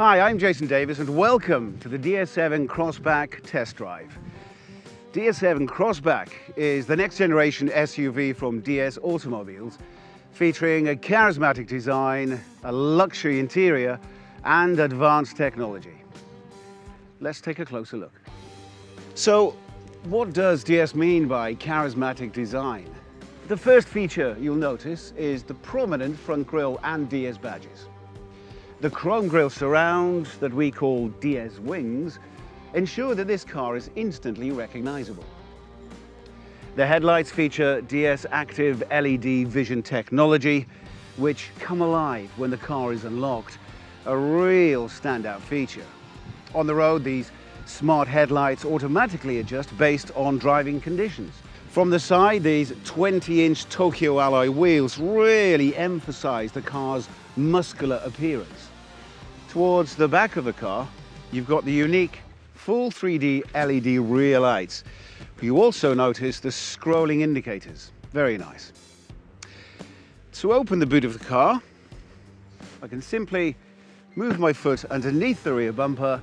Hi, I'm Jason Davis and welcome to the DS7 Crossback test drive. DS7 Crossback is the next generation SUV from DS Automobiles, featuring a charismatic design, a luxury interior and advanced technology. Let's take a closer look. So, What does DS mean by charismatic design? The first feature you'll notice is the prominent front grille and DS badges. The chrome grille surround that we call DS wings ensure that this car is instantly recognizable. The headlights feature DS active LED vision technology, which come alive when the car is unlocked, a real standout feature. On the road, these smart headlights automatically adjust based on driving conditions. From the side, these 20-inch Tokyo alloy wheels really emphasize the car's muscular appearance. Towards the back of the car, you've got the unique full 3D LED rear lights. You also notice the scrolling indicators. Very nice. To open the boot of the car, I can simply move my foot underneath the rear bumper,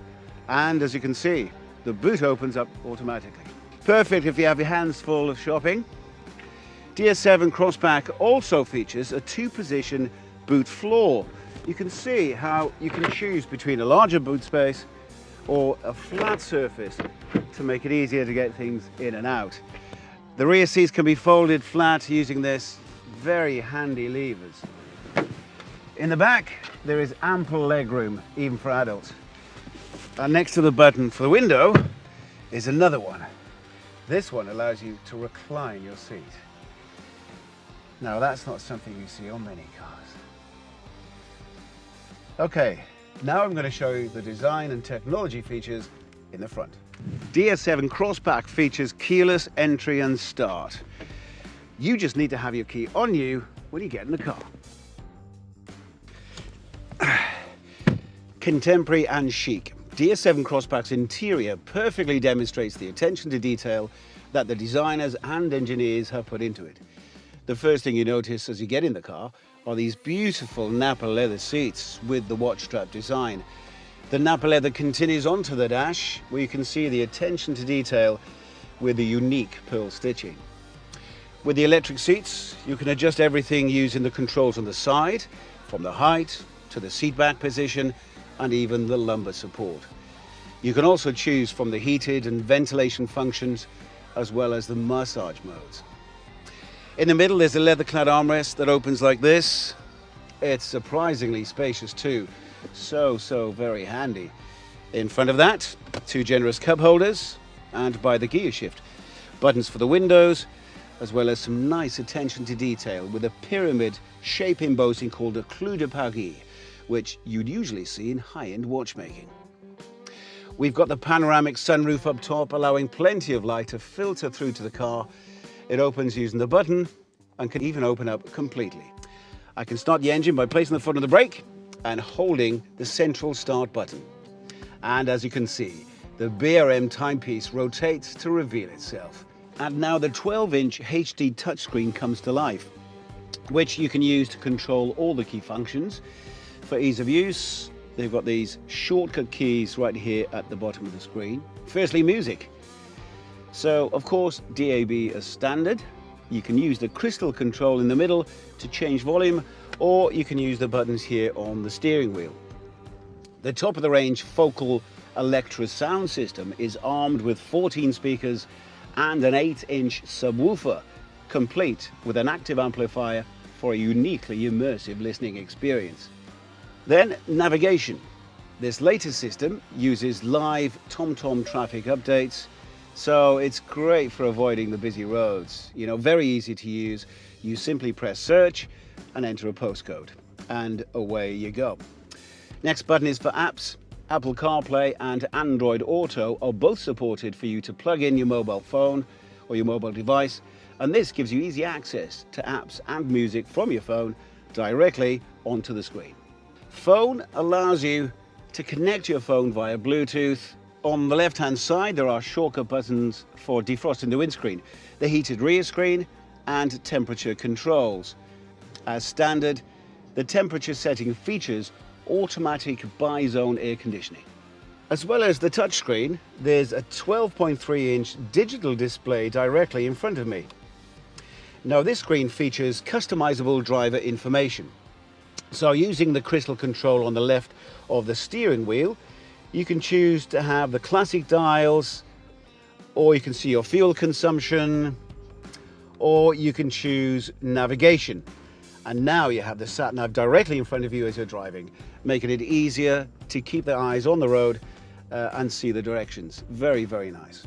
and as you can see, the boot opens up automatically. Perfect if you have your hands full of shopping. DS7 Crossback also features a 2-position boot floor. You can see how you can choose between a larger boot space or a flat surface to make it easier to get things in and out. The rear seats can be folded flat using this very handy levers. In the back, there is ample legroom, even for adults. And next to the button for the window is another one. This one allows you to recline your seat. Now that's not something you see on many cars. Okay, now I'm going to show you the design and technology features in the front. DS7 Crossback features keyless entry and start. You just need to have your key on you when you get in the car. Contemporary and chic. DS7 Crossback's interior perfectly demonstrates the attention to detail that the designers and engineers have put into it. The first thing you notice as you get in the car are these beautiful Napa leather seats with the watch strap design. The Napa leather continues onto the dash, where you can see the attention to detail with the unique pearl stitching. With the electric seats, you can adjust everything using the controls on the side, from the height to the seat back position, and even the lumbar support. You can also choose from the heated and ventilation functions, as well as the massage modes. In the middle, there's a leather-clad armrest that opens like this. It's surprisingly spacious too. So very handy. In front of that, 2 generous cup holders, and by the gear shift, buttons for the windows, as well as some nice attention to detail with a pyramid shape embossing called a clou de Paris, which you'd usually see in high-end watchmaking. We've got the panoramic sunroof up top, allowing plenty of light to filter through to the car. It opens using the button and can even open up completely. I can start the engine by placing the foot on the brake and holding the central start button. And as you can see, the BRM timepiece rotates to reveal itself. And now the 12-inch HD touchscreen comes to life, which you can use to control all the key functions. For ease of use, they've got these shortcut keys right here at the bottom of the screen. Firstly, music. So, of course, DAB as standard. You can use the crystal control in the middle to change volume, or you can use the buttons here on the steering wheel. The top-of-the-range Focal Electra sound system is armed with 14 speakers and an 8-inch subwoofer, complete with an active amplifier for a uniquely immersive listening experience. Then, navigation. This latest system uses live TomTom traffic updates, so it's great for avoiding the busy roads. You know, very easy to use. You simply press search and enter a postcode, and away you go. Next button is for apps. Apple CarPlay and Android Auto are both supported for you to plug in your mobile phone or your mobile device, and this gives you easy access to apps and music from your phone directly onto the screen. Phone allows you to connect your phone via Bluetooth. On the left-hand side, there are shortcut buttons for defrosting the windscreen, the heated rear screen, and temperature controls. As standard, the temperature setting features automatic bi-zone air conditioning. As well as the touchscreen, there's a 12.3-inch digital display directly in front of me. Now, this screen features customizable driver information. So using the crystal control on the left of the steering wheel, you can choose to have the classic dials or you can see your fuel consumption, or you can choose navigation. And now you have the sat nav directly in front of you as you're driving, making it easier to keep the eyes on the road and see the directions. Very, very nice.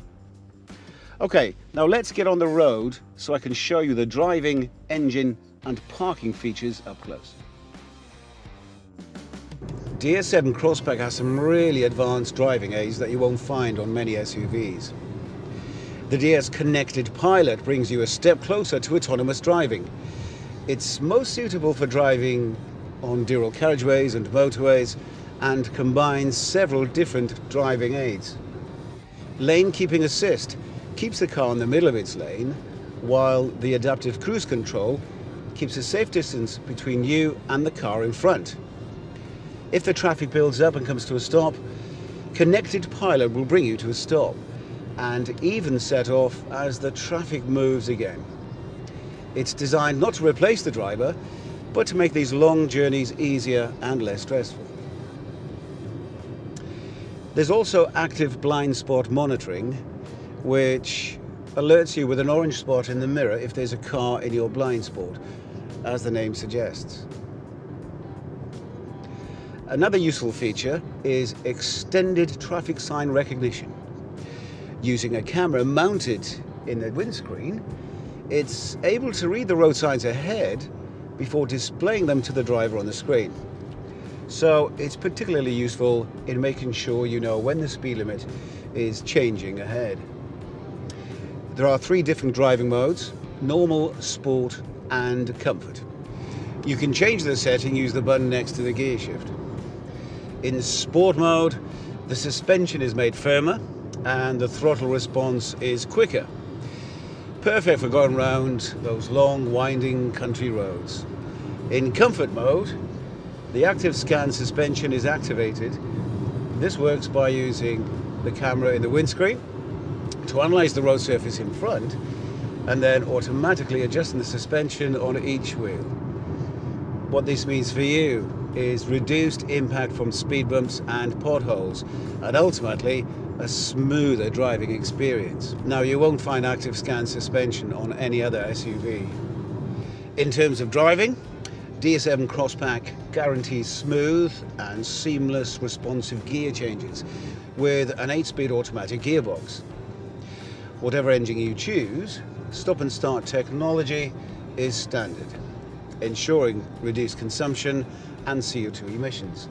Okay, now let's get on the road so I can show you the driving, engine and parking features up close. DS7 Crossback has some really advanced driving aids that you won't find on many SUVs. The DS Connected Pilot brings you a step closer to autonomous driving. It's most suitable for driving on dual carriageways and motorways and combines several different driving aids. Lane Keeping Assist keeps the car in the middle of its lane, while the Adaptive Cruise Control keeps a safe distance between you and the car in front. If the traffic builds up and comes to a stop, Connected Pilot will bring you to a stop and even set off as the traffic moves again. It's designed not to replace the driver, but to make these long journeys easier and less stressful. There's also active blind spot monitoring, which alerts you with an orange spot in the mirror if there's a car in your blind spot, as the name suggests. Another useful feature is extended traffic sign recognition. Using a camera mounted in the windscreen, it's able to read the road signs ahead before displaying them to the driver on the screen. So it's particularly useful in making sure you know when the speed limit is changing ahead. There are 3 different driving modes: normal, sport and comfort. You can change the setting, use the button next to the gear shift. In sport mode, the suspension is made firmer and the throttle response is quicker. Perfect for going around those long, winding country roads. In comfort mode, the active scan suspension is activated. This works by using the camera in the windscreen to analyze the road surface in front and then automatically adjusting the suspension on each wheel. What this means for you is reduced impact from speed bumps and potholes, and ultimately a smoother driving experience. Now, you won't find active scan suspension on any other SUV. In terms of driving, DS7 Crossback guarantees smooth and seamless responsive gear changes with an 8-speed automatic gearbox. Whatever engine you choose, stop and start technology is standard, ensuring reduced consumption and CO2 emissions.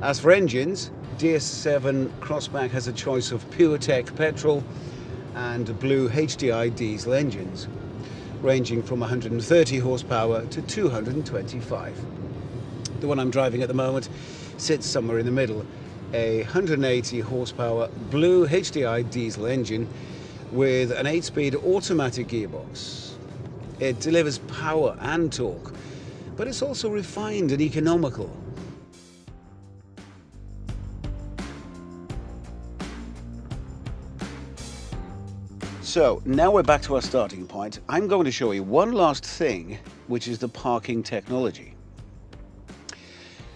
As for engines, DS7 Crossback has a choice of PureTech petrol and BlueHDi diesel engines, ranging from 130 horsepower to 225. The one I'm driving at the moment sits somewhere in the middle, a 180 horsepower BlueHDi diesel engine with an 8-speed automatic gearbox. It delivers power and torque, but it's also refined and economical. So now we're back to our starting point. I'm going to show you one last thing, which is the parking technology.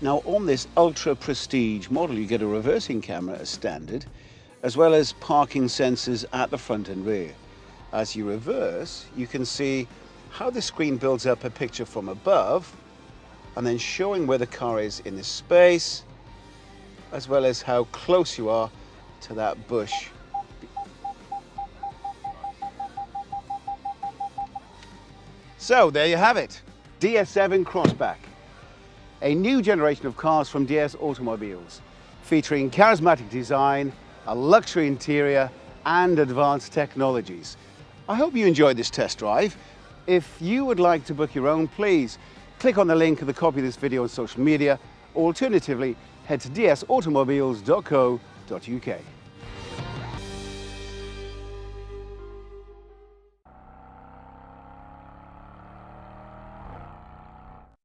Now, on this ultra prestige model, you get a reversing camera as standard, as well as parking sensors at the front and rear. As you reverse, you can see how the screen builds up a picture from above and then showing where the car is in the space, as well as how close you are to that bush. So there you have it, DS7 Crossback, a new generation of cars from DS Automobiles, featuring charismatic design, a luxury interior and advanced technologies. I hope you enjoyed this test drive. If you would like to book your own, please click on the link and copy this video on social media, or alternatively, head to dsautomobiles.co.uk.